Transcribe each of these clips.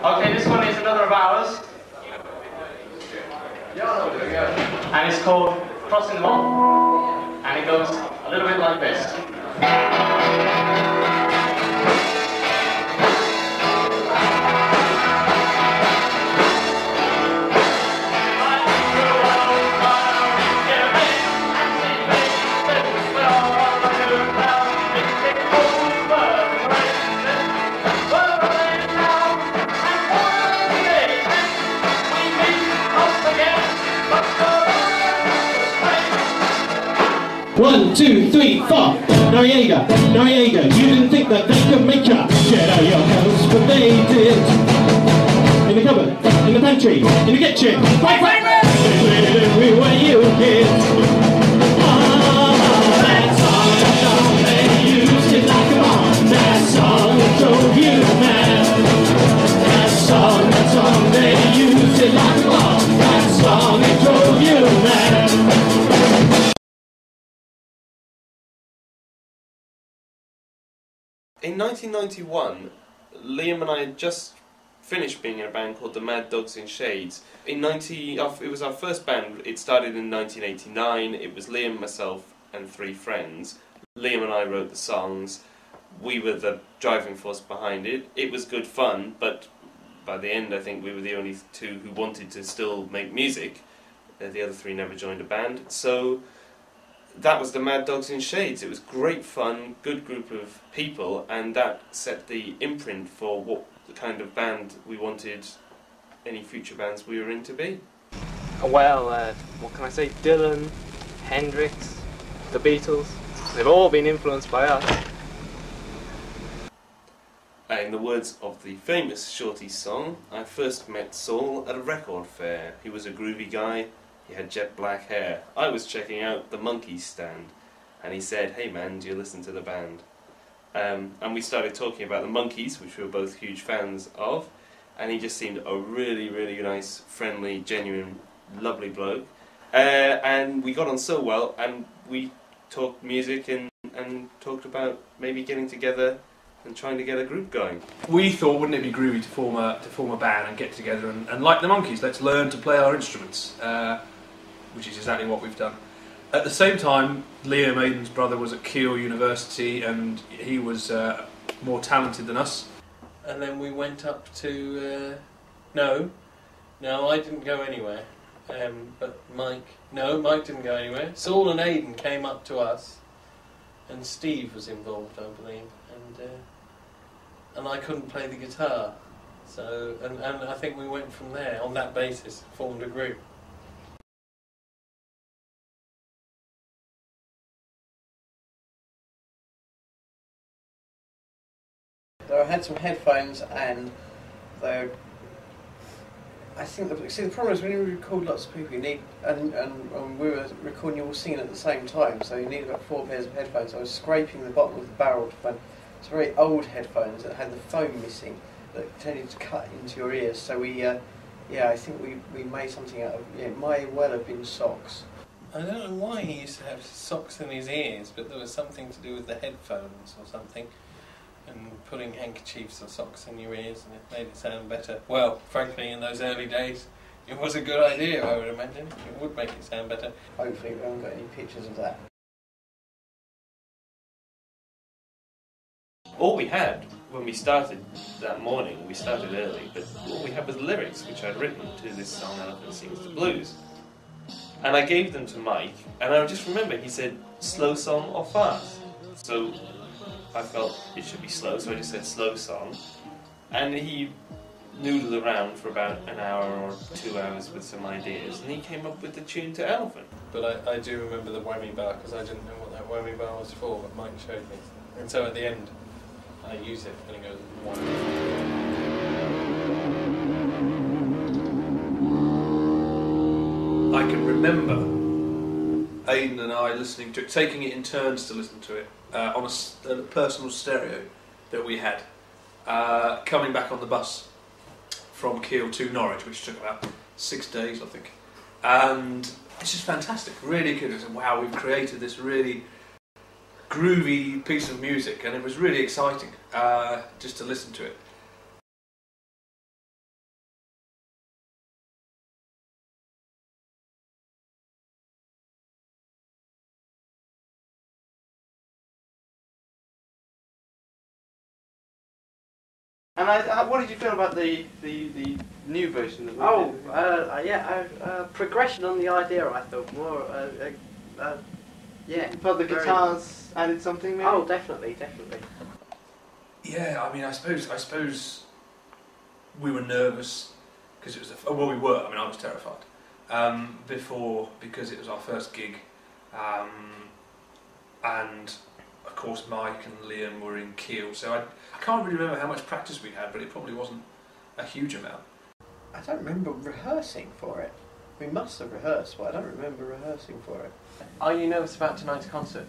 Okay, this one is another of ours. And it's called Crossing the Wall. And it goes a little bit like this. 1, 2, 3, 4. Noriega, Noriega, you didn't think that they could make ya get out of your house, but they did. In the cupboard, in the pantry, in the kitchen, right, they played it everywhere you get. That song, they used it like a bomb. That song drove you mad. That song, they used it like a bomb. That song, it drove you mad. In 1991, Liam and I had just finished being in a band called the Mad Dogs in Shades. It was our first band. It started in 1989. It was Liam, myself, and 3 friends. Liam and I wrote the songs. We were the driving force behind it. It was good fun, but by the end, I think we were the only 2 who wanted to still make music. The other 3 never joined a band. So that was the Mad Dogs in Shades. It was great fun, good group of people, and that set the imprint for what the kind of band we wanted any future bands we were in to be. Well, what can I say? Dylan, Hendrix, the Beatles, they've all been influenced by us. In the words of the famous Shorty song, I first met Saul at a record fair. He was a groovy guy. He had jet black hair. I was checking out the Monkeys stand, and he said, "Hey man, do you listen to the band?" And we started talking about the Monkeys, which we were both huge fans of, and he just seemed a really, really nice, friendly, genuine, lovely bloke. And we got on so well, and we talked music and talked about maybe getting together and trying to get a group going. We thought, wouldn't it be groovy to form a band and get together and like the Monkeys, let's learn to play our instruments. Which is exactly what we've done. At the same time, Liam, Aidan's brother, was at Keele University, and he was more talented than us. And then we went up to... No, I didn't go anywhere. But Mike didn't go anywhere. Saul and Aidan came up to us, and Steve was involved, I believe, and I couldn't play the guitar. So, and I think we went from there, on that basis, formed a group. I had some headphones, and I think the problem is when you record lots of people, you need and we were recording you all singing at the same time, so you need about 4 pairs of headphones. I was scraping the bottom of the barrel to find it's very old headphones that had the foam missing that tended to cut into your ears. So I think we made something out of it. Might well have been socks. I don't know why he used to have socks in his ears, but there was something to do with the headphones or something. And putting handkerchiefs or socks in your ears, and it made it sound better. Well, frankly, in those early days, it was a good idea, I would imagine. It would make it sound better. Hopefully we haven't got any pictures of that. All we had when we started that morning, we started early, but all we had was lyrics which I'd written to this song, Elephant Sings the Blues. And I gave them to Mike, and I just remember he said, slow song or fast? So I felt it should be slow, so I just said slow song. And he noodled around for about an hour or 2 hours with some ideas, and he came up with the tune to Elephant. But I do remember the whammy bar, because I didn't know what that whammy bar was for, but Mike showed me. And so at the end, I use it, and it goes whammy. I can remember Aidan and I listening to it, taking it in turns to listen to it on a personal stereo that we had, coming back on the bus from Keele to Norwich, which took about 6 days, I think. And it's just fantastic, really good. It's, wow, we've created this really groovy piece of music, and it was really exciting just to listen to it. And what did you feel about the new version? That we did? Progression on the idea, I thought more. Yeah. But the guitars added something, maybe? Oh, definitely. Yeah, I mean, I suppose we were nervous because it was we were. I mean, I was terrified before because it was our first gig, and of course Mike and Liam were in Kiel, so I can't really remember how much practice we had, but it probably wasn't a huge amount. I don't remember rehearsing for it. We must have rehearsed, but I don't remember rehearsing for it. Are you nervous about tonight's concert?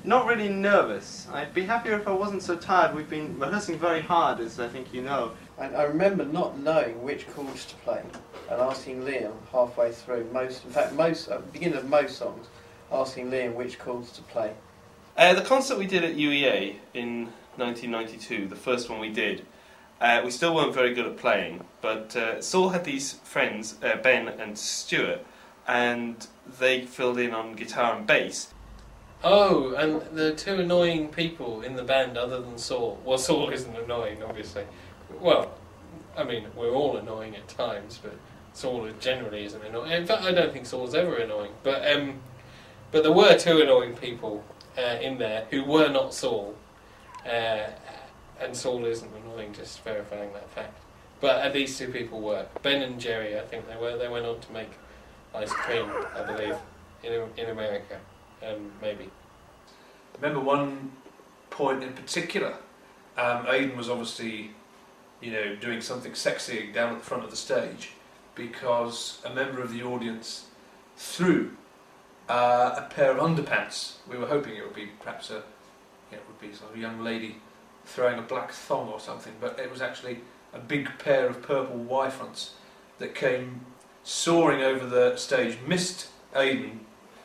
Not really nervous. I'd be happier if I wasn't so tired. We've been rehearsing very hard, as I think you know. I remember not knowing which chords to play and asking Liam halfway through at the beginning of most songs, asking Liam which chords to play. The concert we did at UEA in 1992, the first one we did, we still weren't very good at playing, but Saul had these friends, Ben and Stuart, and they filled in on guitar and bass. Oh, and the two annoying people in the band other than Saul. Well, Saul isn't annoying, obviously. Well, I mean, we're all annoying at times, but Saul generally isn't annoying. In fact, I don't think Saul's ever annoying. But there were two annoying people in there who were not Saul. And Saul isn't annoying, just verifying that fact. But these two people were. Ben and Jerry, I think they were. They went on to make ice cream, I believe, in America. Maybe. I remember one point in particular. Aidan was obviously, doing something sexy down at the front of the stage because a member of the audience threw a pair of underpants. We were hoping it would be perhaps a sort of young lady throwing a black thong or something, but it was actually a big pair of purple Y-fronts that came soaring over the stage, missed Aidan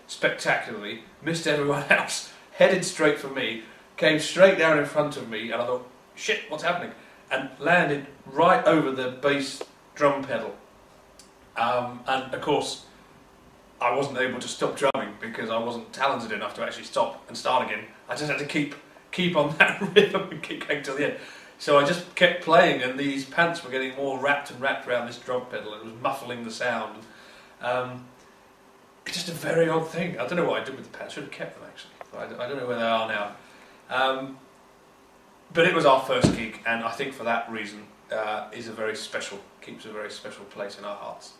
spectacularly, missed everyone else, headed straight for me, came straight down in front of me, and I thought, shit, what's happening? And landed right over the bass drum pedal. And of course, I wasn't able to stop drumming because I wasn't talented enough to actually stop and start again. I just had to keep on that rhythm and keep going till the end. So I just kept playing, and these pants were getting more wrapped around this drum pedal. It was muffling the sound. It's just a very odd thing. I don't know what I did with the pants. I should have kept them, actually. I don't know where they are now. But it was our first gig, and I think for that reason, keeps a very special place in our hearts.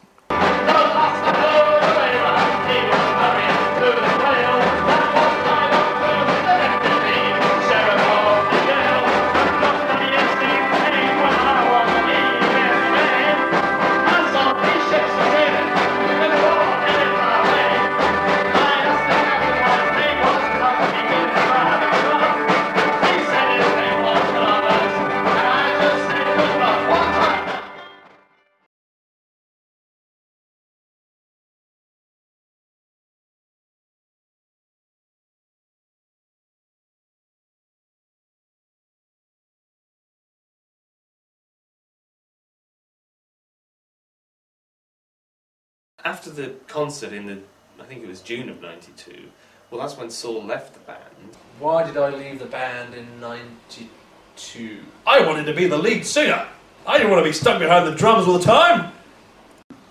After the concert I think it was June of '92, well, that's when Saul left the band. Why did I leave the band in '92? I wanted to be the lead singer. I didn't want to be stuck behind the drums all the time.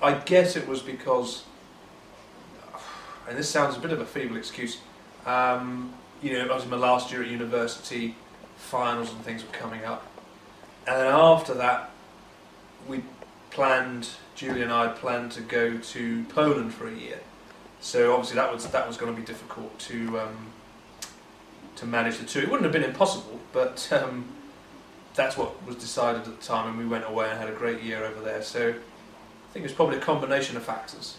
I guess it was because, and this sounds a bit of a feeble excuse, I was in my last year at university, finals and things were coming up, and then after that, Julie and I planned to go to Poland for a year. So obviously that was going to be difficult to manage the two. It wouldn't have been impossible, but that's what was decided at the time, and we went away and had a great year over there. So I think it was probably a combination of factors.